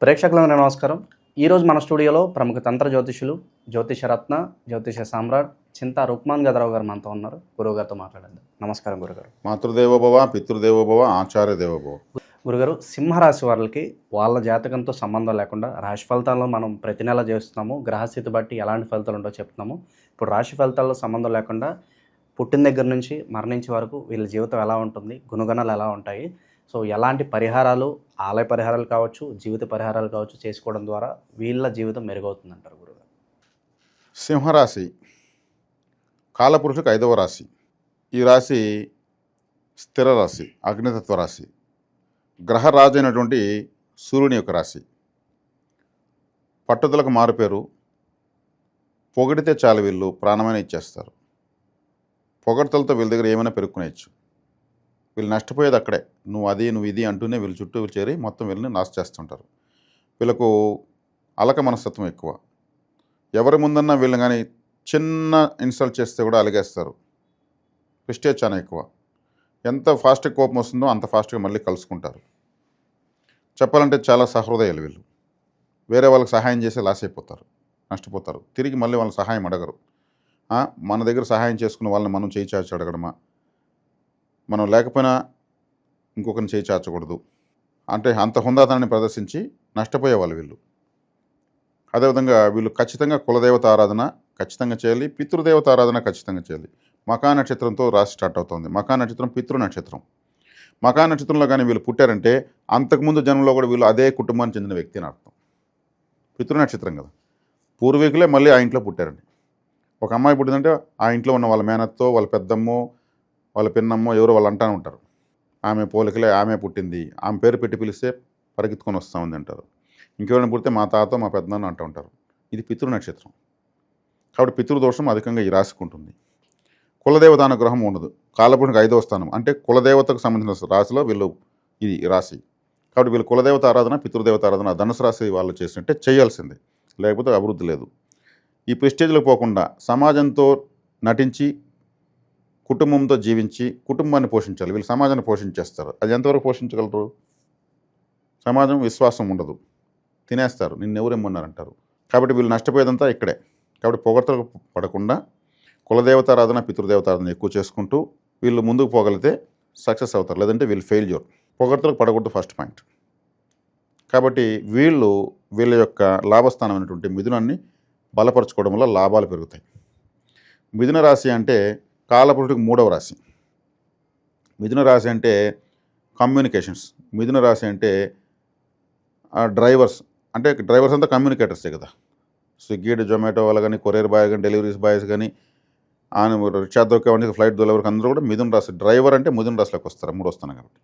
ప్రేక్షకులకు నమస్కారం. ఈరోజు మన స్టూడియోలో ప్రముఖ తంత్ర జ్యోతిషులు, జ్యోతిషరత్న, జ్యోతిష సామ్రాట్ చింతా రుక్మాన్ గదరావు గారు మనతో ఉన్నారు. గురువుగారితో మాట్లాడేద్దాం. నమస్కారం గురుగారు. మాతృదేవోభవ, పితృదేవోభవ, ఆచార్య దేవోభవ. గురుగారు, సింహరాశి వాళ్ళకి వాళ్ళ జాతకంతో సంబంధం లేకుండా రాశి ఫలితాల్లో మనం ప్రతి నెల చేస్తున్నాము. గ్రహస్థితి బట్టి ఎలాంటి ఫలితాలు ఉండో చెప్తున్నాము. ఇప్పుడు రాశి ఫలితాల్లో సంబంధం లేకుండా పుట్టిన దగ్గర నుంచి మరణించే వరకు వీళ్ళ జీవితం ఎలా ఉంటుంది, గుణగణాలు ఎలా ఉంటాయి, సో ఎలాంటి పరిహారాలు, ఆలయ పరిహారాలు కావచ్చు, జీవిత పరిహారాలు కావచ్చు చేసుకోవడం ద్వారా వీళ్ళ జీవితం మెరుగవుతుందంటారు గురుగారు? సింహరాశి కాలపురుషులకు 5వ రాశి. ఈ రాశి స్థిర రాశి, అగ్నితత్వ రాశి, గ్రహరాజు అయినటువంటి సూర్యుని యొక్క రాశి. పట్టుదలకు మారుపేరు. పొగిడితే చాలు వీళ్ళు ప్రాణమైన ఇచ్చేస్తారు. పొగడ్తలతో వీళ్ళ దగ్గర ఏమైనా పెరుక్కునేయచ్చు. వీళ్ళు నష్టపోయేది అక్కడే. నువ్వు అది, నువ్వు ఇది అంటూనే వీళ్ళు చుట్టూ చేరి మొత్తం వీళ్ళని నాశ చేస్తుంటారు. వీళ్ళకు అలక మనస్తత్వం ఎక్కువ. ఎవరి ముందన్నా వీళ్ళని కానీ చిన్న ఇన్సల్ట్ చేస్తే కూడా అలిగేస్తారు. ప్రెస్టేజ్ చాలా ఎక్కువ. ఎంత ఫాస్ట్గా కోపం వస్తుందో అంత ఫాస్ట్గా మళ్ళీ కలుసుకుంటారు. చెప్పాలంటే చాలా సహృదయాలు వీళ్ళు. వేరే వాళ్ళకి సహాయం చేసి లాస్ అయిపోతారు, నష్టపోతారు. తిరిగి మళ్ళీ వాళ్ళ సహాయం అడగరు. మన దగ్గర సహాయం చేసుకున్న వాళ్ళని మనం చేయి చాచి అడగడమా, మనం లేకపోయినా ఇంకొకరిని చేయి చాచకూడదు అంటే అంత హుందాతనాన్ని ప్రదర్శించి నష్టపోయేవాళ్ళు వీళ్ళు. అదేవిధంగా వీళ్ళు ఖచ్చితంగా కులదేవత ఆరాధన ఖచ్చితంగా చేయాలి, పితృదేవత ఆరాధన ఖచ్చితంగా చేయాలి. మకా నక్షత్రంతో రాశి స్టార్ట్ అవుతుంది. మకా నక్షత్రం పితృ నక్షత్రం. మకా నక్షత్రంలో కానీ వీళ్ళు పుట్టారంటే అంతకుముందు జన్మలో కూడా వీళ్ళు అదే కుటుంబానికి చెందిన వ్యక్తి అని అర్థం. పితృ నక్షత్రం కదా, పూర్వీకులే మళ్ళీ ఆ ఇంట్లో పుట్టారండి. ఒక అమ్మాయి పుట్టిందంటే ఆ ఇంట్లో ఉన్న వాళ్ళ మేనత్తో, వాళ్ళ పెద్దమ్మో, వాళ్ళ పిన్నమ్మో ఎవరో వాళ్ళు అంటానే ఉంటారు. ఆమె పోలికలే, ఆమె పుట్టింది, ఆమె పేరు పెట్టి పిలిస్తే పరిగెత్తుకొని వస్తూ ఉంది అంటారు. ఇంకెవరైనా పుడితే మా తాత, మా పెద్దనాన్న అంటూ ఉంటారు. ఇది పితృ నక్షత్రం కాబట్టి పితృదోషం అధికంగా ఈ రాశికి ఉంటుంది. కులదేవత అనుగ్రహం ఉండదు. కాలపురుషునికి 5వ స్థానం అంటే కులదేవతకు సంబంధించిన రాశిలో వీళ్ళు ఇది రాశి. కాబట్టి వీళ్ళు కులదేవత ఆరాధన, పితృదేవత ఆరాధన ధనుసు రాశి వాళ్ళు చేసినట్టే చేయాల్సిందే, లేకపోతే అభివృద్ధి లేదు. ఈ ప్రెస్టేజ్లో పోకుండా సమాజంతో నటించి, కుటుంబంతో జీవించి కుటుంబాన్ని పోషించాలి. వీళ్ళు సమాజాన్ని పోషించేస్తారు. అది ఎంతవరకు పోషించగలరు? సమాజం విశ్వాసం ఉండదు, తినేస్తారు, నిన్నెవరేమన్నారంటారు. కాబట్టి వీళ్ళు నష్టపోయేదంతా ఇక్కడే. కాబట్టి పొగడ్తలకు పడకుండా కులదేవతారాధన, పితృదేవతారాధన ఎక్కువ చేసుకుంటూ వీళ్ళు ముందుకు పోగలిగితే సక్సెస్ అవుతారు. లేదంటే వీళ్ళు ఫెయిల్యూర్. పొగడ్తలకు పడకూడదు ఫస్ట్ పాయింట్. కాబట్టి వీళ్ళ యొక్క లాభస్థానమైనటువంటి మిథునాన్ని బలపరచుకోవడం వల్ల లాభాలు పెరుగుతాయి. మిథున రాశి అంటే కాలపురుషుడికి 3వ రాశి. మిథున రాశి అంటే కమ్యూనికేషన్స్. మిథున రాశి అంటే డ్రైవర్స్. అంటే డ్రైవర్స్ అంతా కమ్యూనికేటర్సే కదా. స్విగ్గీ, జొమాటో వాళ్ళు కానీ, కొరియర్ బాయ్ కానీ, డెలివరీస్ బాయ్స్ కానీ, రిక్షా దొక్కేవాడికి, ఫ్లైట్ దొలవరికి అందరూ కూడా మిథున రాశి. డ్రైవర్ అంటే మిథున రాశిలోకి వస్తారు, 3వ స్థానం కాబట్టి.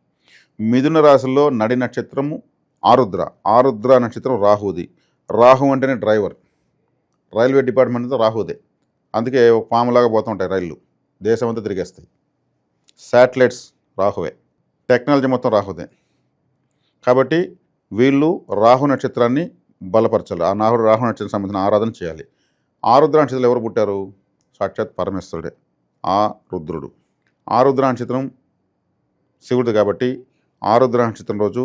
మిథున రాశిలో నడి నక్షత్రము ఆరుద్ర. ఆరుద్ర నక్షత్రం రాహుది. రాహు అంటేనే డ్రైవర్. రైల్వే డిపార్ట్మెంట్తో రాహుదే. అందుకే ఒక పాములాగా పోతుంటాయి రైళ్ళు, దేశం అంతా తిరిగేస్తాయి. శాటిలైట్స్ రాహువే. టెక్నాలజీ మొత్తం రాహుదే. కాబట్టి వీళ్ళు రాహు నక్షత్రాన్ని బలపరచాలి. ఆ రాహు నక్షత్రం సంబంధించిన ఆరాధన చేయాలి. ఆరుద్ర నక్షత్రం ఎవరు పుట్టారు? సాక్షాత్ పరమేశ్వరుడే, ఆ రుద్రుడు. ఆరుద్ర నక్షత్రం శివుడు కాబట్టి ఆరుద్ర నక్షత్రం రోజు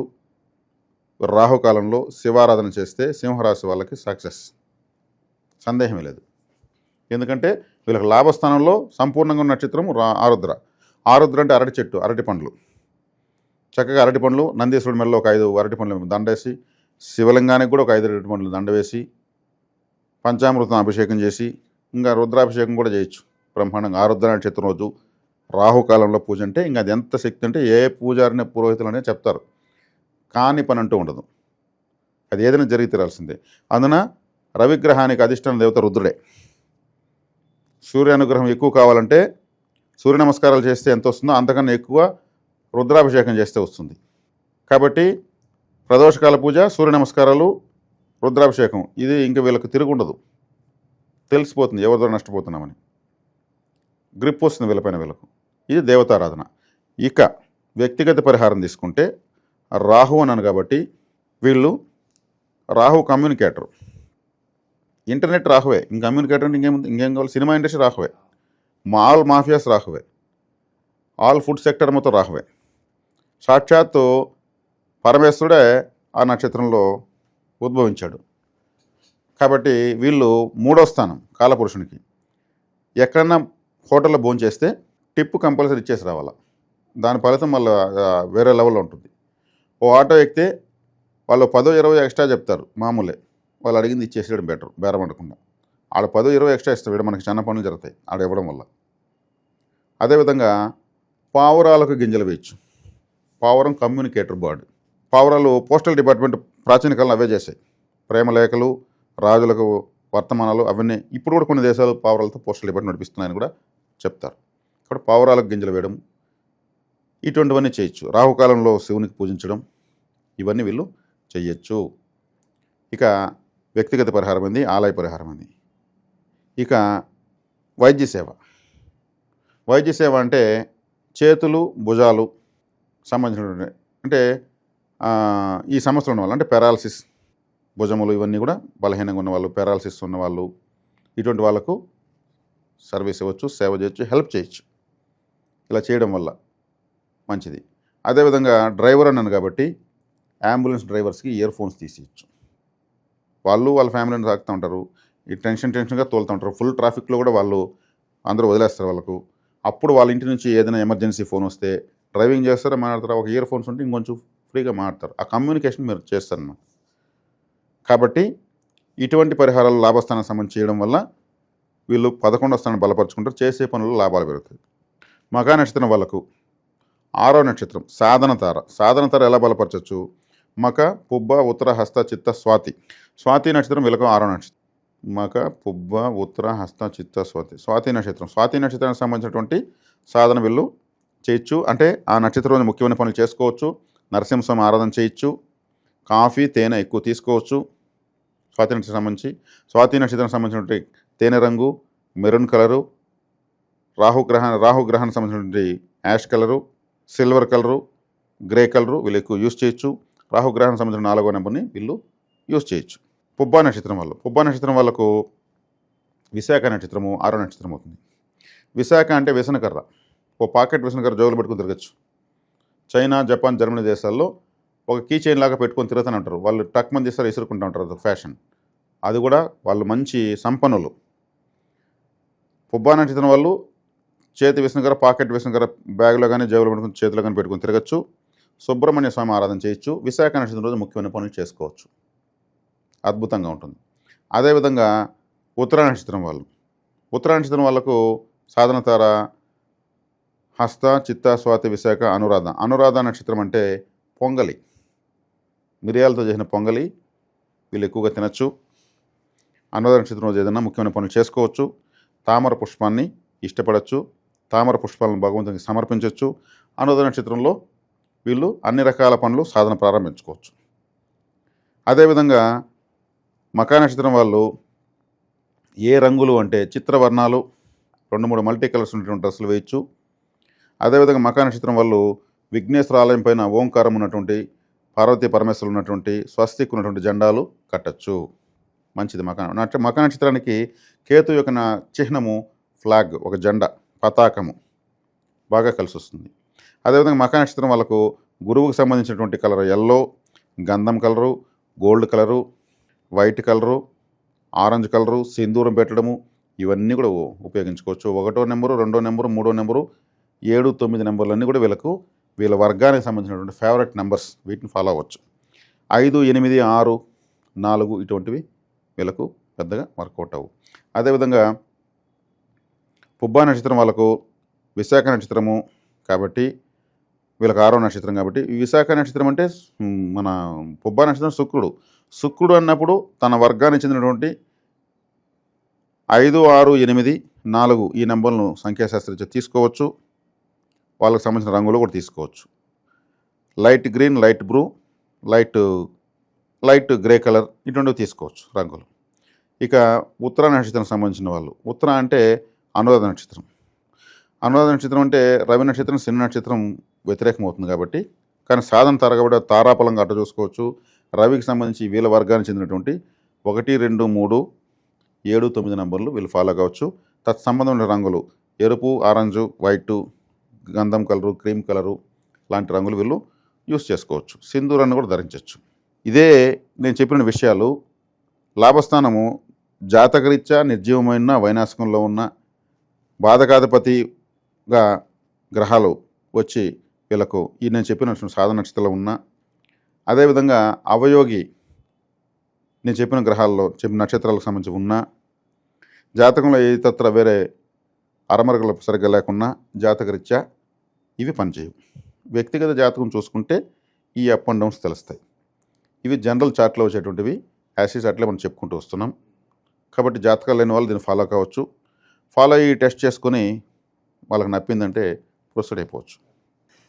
రాహుకాలంలో శివారాధన చేస్తే సింహరాశి వాళ్ళకి సక్సెస్, సందేహమే లేదు. ఎందుకంటే వీళ్ళకి లాభస్థానంలో సంపూర్ణంగా ఉన్న నక్షత్రం ఆరుద్ర. ఆరుద్ర అంటే అరటి చెట్టు, అరటి పండ్లు. చక్కగా అరటి పండ్లు నందీశ్వరుడి మెడలో ఒక 5 అరటి పండ్లు దండేసి, శివలింగానికి కూడా ఒక 5 అరటి పండ్లు దండ వేసి, పంచామృతం అభిషేకం చేసి, ఇంకా రుద్రాభిషేకం కూడా చేయొచ్చు బ్రహ్మాండంగా. ఆరుద్ర నక్షత్రం రోజు రాహుకాలంలో పూజ అంటే ఇంకా అది ఎంత శక్తి అంటే ఏ పూజారిని, పురోహితులు అనేది చెప్తారు, కాని పని అంటూ ఉండదు. అది ఏదైనా జరిగి తీరాల్సిందే. అందున రవిగ్రహానికి అధిష్టాన దేవత రుద్రుడే. సూర్య అనుగ్రహం ఎక్కువ కావాలంటే సూర్య నమస్కారాలు చేస్తే ఎంత వస్తుందో అంతకన్నా ఎక్కువ రుద్రాభిషేకం చేస్తే వస్తుంది. కాబట్టి ప్రదోషకాల పూజ, సూర్య నమస్కారాలు, రుద్రాభిషేకం, ఇది ఇంకా వీళ్ళకి తిరుగుండదు. తెలిసిపోతుంది ఎవరి ద్వారా నష్టపోతున్నామని. గ్రిప్ వస్తుంది వీళ్ళపైన వీళ్ళకు. ఇది దేవతారాధన. ఇక వ్యక్తిగత పరిహారం తీసుకుంటే రాహు అన్నాను కాబట్టి వీళ్ళు రాహు కమ్యూనికేటర్. ఇంటర్నెట్ రాహువే. ఇంక కమ్యూనికేటర్ అంటే ఇంకేం కావాలి? సినిమా ఇండస్ట్రీ రాహువే. ఆల్ మాఫియాస్ రాహువే. ఆల్ ఫుడ్ సెక్టర్ మొత్తం రాహువే. సాక్షాత్తు పరమేశ్వరుడే ఆ నక్షత్రంలో ఉద్భవించాడు. కాబట్టి వీళ్ళు 3వ స్థానం కాలపురుషునికి. ఎక్కడన్నా హోటల్లో భోంచేస్తే టిప్పు కంపల్సరీ ఇచ్చేసి రావాలా. దాని ఫలితం మళ్ళీ వేరే లెవెల్లో ఉంటుంది. ఓ ఆటో ఎక్కితే వాళ్ళు 10-20 ఎక్స్ట్రా చెప్తారు, మామూలే. వాళ్ళు అడిగింది ఇచ్చేసేయడం బెటర్, బేరం అనకుండా. ఆడ 10-20 ఎక్స్ట్రా ఇస్తారు, వీడు మనకి చిన్న పనులు జరుగుతాయి ఆడ ఇవ్వడం వల్ల. అదేవిధంగా పావురాలకు గింజలు వేయచ్చు. పావురం కమ్యూనికేటర్ బర్డ్. పావురాలు పోస్టల్ డిపార్ట్మెంట్ ప్రాచీన కాలంలో అవే చేశాయి. ప్రేమలేఖలు, రాజులకు వర్తమానాలు అవన్నీ ఇప్పుడు కూడా కొన్ని దేశాలు పావురాలతో పోస్టల్ డిపార్ట్మెంట్ నడిపిస్తున్నాయని కూడా చెప్తారు. ఇక్కడ పావురాలకు గింజలు వేయడం ఇటువంటివన్నీ చేయొచ్చు. రాహుకాలంలో శివునికి పూజించడం ఇవన్నీ వీళ్ళు చెయ్యొచ్చు. ఇక వ్యక్తిగత పరిహారం ఉంది, ఆలయ పరిహారం ఉంది. ఇక వైద్య సేవ. వైద్య సేవ అంటే చేతులు భుజాలు సంబంధించినటువంటి, అంటే ఈ సమస్యలు ఉన్న వాళ్ళు, అంటే పెరాలసిస్, భుజములు ఇవన్నీ కూడా బలహీనంగా ఉన్న వాళ్ళు, పెరాలసిస్ ఉన్న వాళ్ళు, ఇటువంటి వాళ్ళకు సర్వీస్ ఇవ్వచ్చు, సేవ చేయొచ్చు, హెల్ప్ చేయొచ్చు. ఇలా చేయడం వల్ల మంచిది. అదేవిధంగా డ్రైవర్ అన్నాను కాబట్టి అంబులెన్స్ డ్రైవర్స్కి ఇయర్ ఫోన్స్ తీసేయచ్చు. వాళ్ళు వాళ్ళ ఫ్యామిలీని తాకుతూ ఉంటారు, ఈ టెన్షన్గా తోలుతూ ఉంటారు. ఫుల్ ట్రాఫిక్లో కూడా వాళ్ళు అందరూ వదిలేస్తారు వాళ్ళకు. అప్పుడు వాళ్ళ ఇంటి నుంచి ఏదైనా ఎమర్జెన్సీ ఫోన్ వస్తే డ్రైవింగ్ చేస్తారా మాట్లాడతారా, ఒక ఇయర్ ఫోన్స్ ఉంటే ఇంకొంచెం ఫ్రీగా మాట్లాడతారు. ఆ కమ్యూనికేషన్ మీరు చేస్తారన్నమాట. కాబట్టి ఇటువంటి పరిహారాలు లాభస్థానానికి సంబంధించి చేయడం వల్ల వీళ్ళు 11వ స్థానాన్ని బలపరుచుకుంటారు, చేసే పనుల్లో లాభాలు పెరుగుతాయి. మగా నక్షత్రం వాళ్ళకు 6వ నక్షత్రం సాధన తార. సాధన తార ఎలా బలపరచచ్చు? మక, పుబ్బ, ఉత్తర, హస్త, చిత్త, స్వాతి. స్వాతి నక్షత్రం వీళ్ళకు 6వ నక్షత్రం. మక, పుబ్బ, ఉత్తర, హస్త, చిత్త, స్వాతి. స్వాతి నక్షత్రం. స్వాతి నక్షత్రానికి సంబంధించినటువంటి సాధన వీళ్ళు చేయొచ్చు. అంటే ఆ నక్షత్రం ముఖ్యమైన పనులు చేసుకోవచ్చు. నరసింహస్వామి ఆరాధన చేయొచ్చు. కాఫీ, తేనె ఎక్కువ తీసుకోవచ్చు. స్వాతి నక్షత్రం సంబంధించి. స్వాతి నక్షత్రం సంబంధించినటువంటి తేనె రంగు, మెరూన్ కలరు, రాహుగ్రహానికి సంబంధించినటువంటి ash colour, silver colour, grey colour వీళ్ళు ఎక్కువ యూజ్ చేయొచ్చు. రాహుగ్రహానికి సంబంధించిన 4వ నెంబర్ని వీళ్ళు యూజ్ చేయొచ్చు. పుబ్బా నక్షత్రం వాళ్ళు. పుబ్బా నక్షత్రం వాళ్ళకు విశాఖ నక్షత్రము 6వ నక్షత్రం అవుతుంది. విశాఖ అంటే వ్యసనకర్ర. ఓ పాకెట్ వ్యసనకర్ర జోగులు పెట్టుకుని తిరగచ్చు. చైనా, జపాన్, జర్మనీ దేశాల్లో ఒక కీ చైన్ లాగా పెట్టుకొని తిరుగుతూనే ఉంటారు. వాళ్ళు టక్ మంది చేస్తారు, ఇసురుకుంటూ ఉంటారు, అది ఫ్యాషన్. అది కూడా వాళ్ళు మంచి సంపన్నులు. పుబ్బా నక్షత్రం వాళ్ళు చేతి వ్యసనకర్ర, పాకెట్ వ్యసనకర్ర బ్యాగ్లో కానీ జేబులో పెట్టుకుని చేతిలో కానీ పెట్టుకుని తిరగచ్చు. సుబ్రహ్మణ్య స్వామి ఆరాధన చేయొచ్చు. విశాఖ నక్షత్రం రోజు ముఖ్యమైన పనులు చేసుకోవచ్చు. అద్భుతంగా ఉంటుంది. అదేవిధంగా ఉత్తర నక్షత్రం వాళ్ళు. ఉత్తర నక్షత్రం వాళ్ళకు సాధన తార హస్త, చిత్త, స్వాతి, విశాఖ, అనురాధ. అనురాధ నక్షత్రం అంటే పొంగలి, మిరియాలతో చేసిన పొంగలి వీళ్ళు ఎక్కువగా తినచ్చు. అనురాధ నక్షత్రం రోజు ఏదైనా ముఖ్యమైన పనులు చేసుకోవచ్చు. తామర పుష్పాన్ని ఇష్టపడచ్చు. తామర పుష్పాలను భగవంతునికి సమర్పించవచ్చు. అనురాధ నక్షత్రంలో వీళ్ళు అన్ని రకాల పనులు సాధన ప్రారంభించుకోవచ్చు. అదేవిధంగా మకా నక్షత్రం వాళ్ళు ఏ రంగులు అంటే చిత్రవర్ణాలు, 2-3 మల్టీ కలర్స్ ఉన్నటువంటి డ్రెస్సులు వేయచ్చు. అదేవిధంగా మకా నక్షత్రం వాళ్ళు విఘ్నేశ్వర ఆలయం పైన ఓంకారం ఉన్నటువంటి, పార్వతీ పరమేశ్వరులు ఉన్నటువంటి, స్వస్తిక్ ఉన్నటువంటి జెండాలు కట్టచ్చు. మంచిది. మకా నక్షత్రానికి కేతు యొక్క చిహ్నము ఫ్లాగ్, ఒక జెండా, పతాకము బాగా కలిసి వస్తుంది. అదేవిధంగా మకా నక్షత్రం వాళ్ళకు గురువుకు సంబంధించినటువంటి కలర్ ఎల్లో, గంధం colour, gold colour, white colour, orange colour, సింధూరం పెట్టడము ఇవన్నీ కూడా ఉపయోగించుకోవచ్చు. 1వ నెంబరు, 2వ నెంబరు, 3వ నెంబరు, 7, 9 నెంబర్లన్నీ కూడా వీళ్ళ వర్గానికి సంబంధించినటువంటి ఫేవరెట్ నెంబర్స్. వీటిని ఫాలో అవ్వచ్చు. 5, 8, 6, 4 ఇటువంటివి వీళ్ళకు పెద్దగా వర్కౌట్ అవ్వు. అదేవిధంగా పుబ్బా నక్షత్రం వాళ్ళకు విశాఖ నక్షత్రము కాబట్టి వీళ్ళకి 6వ నక్షత్రం కాబట్టి, విశాఖ నక్షత్రం అంటే మన పుబ్బా నక్షత్రం శుక్రుడు. శుక్రుడు అన్నప్పుడు తన వర్గానికి చెందినటువంటి 5, 6, 8, 4 ఈ నెంబర్లను సంఖ్యాశాస్త్రీయ తీసుకోవచ్చు. వాళ్ళకి సంబంధించిన రంగులు కూడా తీసుకోవచ్చు. Light green, light blue, light grey colour ఇటువంటివి తీసుకోవచ్చు రంగులు. ఇక ఉత్తర నక్షత్రం సంబంధించిన వాళ్ళు. ఉత్తర అంటే అనురాధ నక్షత్రం. అనురాధ నక్షత్రం అంటే రవి నక్షత్రం, శని నక్షత్రం వ్యతిరేకం అవుతుంది కాబట్టి, కానీ సాధన తార కాబట్టి తారాపలంగా అట్ట చూసుకోవచ్చు. రవికి సంబంధించి వీళ్ళ వర్గానికి చెందినటువంటి 1, 2, 3, 7, 9 నెంబర్లు వీళ్ళు ఫాలో కావచ్చు. తత్సంబంధమైన రంగులు ఎరుపు, ఆరెంజు, వైటు, గంధం కలరు, క్రీమ్ కలరు లాంటి రంగులు వీళ్ళు యూస్ చేసుకోవచ్చు. సింధూరాన్ని కూడా ధరించవచ్చు. ఇదే నేను చెప్పిన విషయాలు లాభస్థానము జాతకరీత్యా నిర్జీవమైన వైనాశకంలో ఉన్న బాధకాధిపతిగా గ్రహాలు వచ్చి వీళ్ళకు ఈ నేను చెప్పిన సాధన నక్షత్రంలో ఉన్న, అదేవిధంగా అవయోగి నేను చెప్పిన గ్రహాల్లో చెప్పిన నక్షత్రాలకు సంబంధించి ఉన్న, జాతకంలో ఏ తత్ర వేరే అరమరగలు సరిగ్గా లేకున్నా జాతకరీత్యా ఇవి పనిచేయవు. వ్యక్తిగత జాతకం చూసుకుంటే ఈ అప్ అండ్ డౌన్స్ తెలుస్తాయి. ఇవి జనరల్ చార్ట్లో వచ్చేటువంటివి, యాసిస్ అట్లే మనం చెప్పుకుంటూ వస్తున్నాం. కాబట్టి జాతకాలు లేని వాళ్ళు దీన్ని ఫాలో కావచ్చు. ఫాలో అయ్యి టెస్ట్ చేసుకొని వాళ్ళకి నప్పిందంటే ప్రొసీడ్ అయిపోవచ్చు.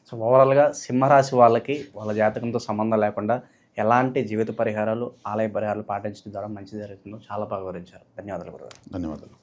సో ఓవరాల్గా సింహరాశి వాళ్ళకి వాళ్ళ జాతకంతో సంబంధం లేకుండా ఎలాంటి జీవిత పరిహారాలు, ఆలయ పరిహారాలు పాటించడం ద్వారా మంచి జరుగుతుందో చాలా బాగా వివరించారు. ధన్యవాదాలు గురుగారు. ధన్యవాదాలు.